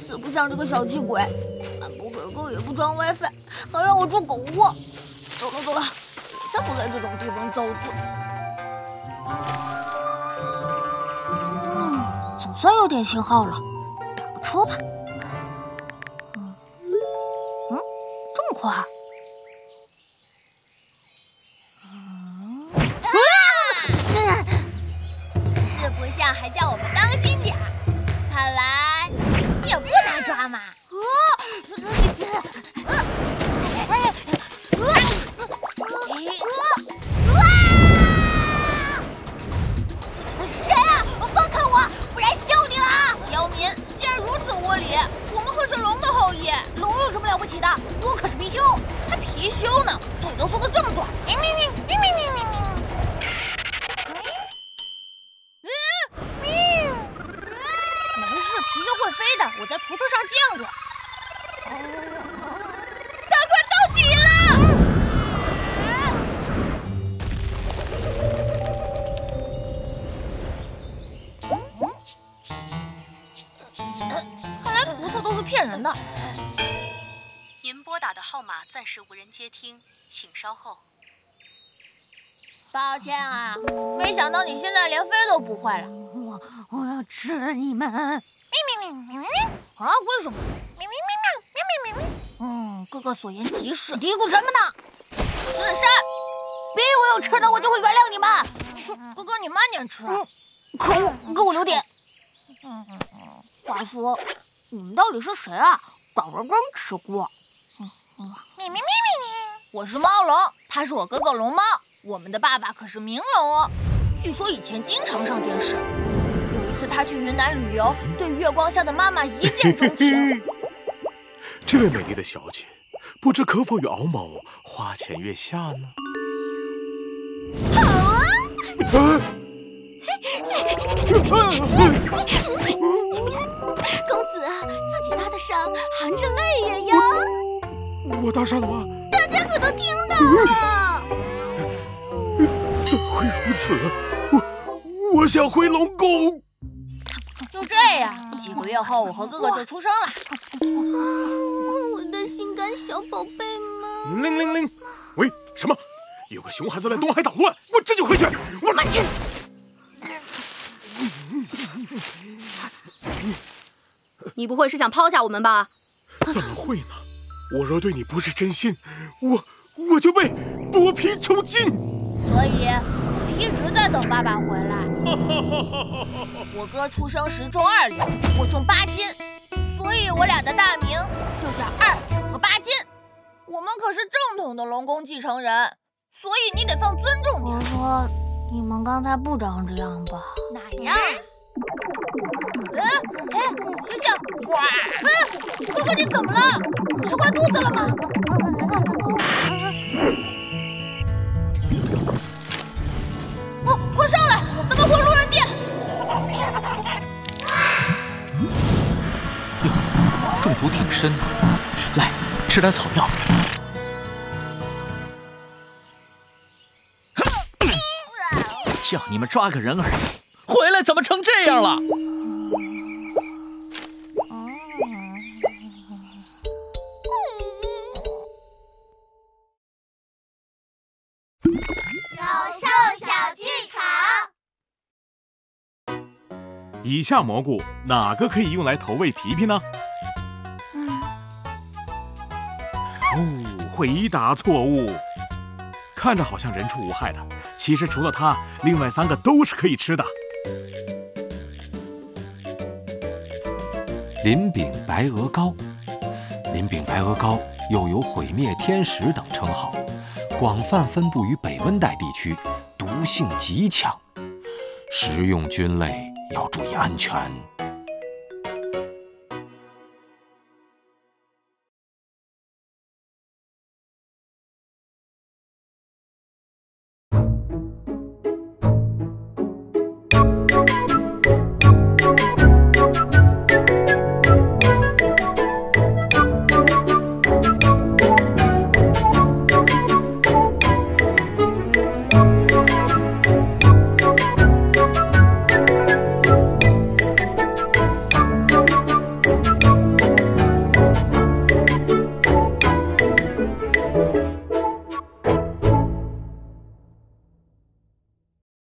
死不像这个小气鬼，俺不给够也不装 WiFi， 还让我住狗窝。走了，我才不在这种地方遭罪。总算有点信号了，打个车吧。这么快？四不像还叫我们当心点，看来你也不难抓嘛。谁啊？放开我，不然休你了！刁民，既然如此无礼，我们可是龙的后裔，龙有什么了不起的？我可是貔貅，还貔貅呢，腿都缩得这么短。没事，貔貅会飞的，我在图册上见过。他快到底了！看来图册都是骗人的。您拨打的号码暂时无人接听，请稍后。抱歉啊，没想到你现在连飞都不会了。我要吃你们！啊？为什么？哥哥所言极是。嘀咕什么呢？自杀！别以为有吃的我就会原谅你们。哥哥，你慢点吃。可恶，给我留点。话说，你们到底是谁啊？刚吃过。我是猫龙，他是我哥哥龙猫。我们的爸爸可是明龙哦，据说以前经常上电视。有一次他去云南旅游，对月光下的妈妈一见钟情。这位美丽的小姐，不知可否与敖某花前月下呢？好啊！公子自己搭的伤，含着泪也要。我搭上了吗？大家可都听到了。怎会如此？我想回龙宫。就这样，几个月后，我和哥哥就出生了。我的心肝小宝贝们！铃铃铃！喂，什么？有个熊孩子在东海捣乱，我这就回去。我慢去。你不会是想抛下我们吧？怎么会呢？我若对你不是真心，我就被剥皮抽筋。所以我们一直在等爸爸回来。我哥出生时重2两，我重8斤，所以我俩的大名就叫2两和8斤。我们可是正统的龙宫继承人，所以你得放尊重点。我说，你们刚才不长这样吧？哪样？醒醒！哥哥你怎么了？是坏肚子了吗？快上来，咱们回路人店。哟，中毒挺深，来吃点草药。叫你们抓个人而已，回来怎么成这样了？以下蘑菇哪个可以用来投喂皮皮呢？回答错误。看着好像人畜无害的，其实除了它，另外3个都是可以吃的。鳞柄白鹅膏，鳞柄白鹅膏又有毁灭天使等称号，广泛分布于北温带地区，毒性极强，食用菌类要注意安全。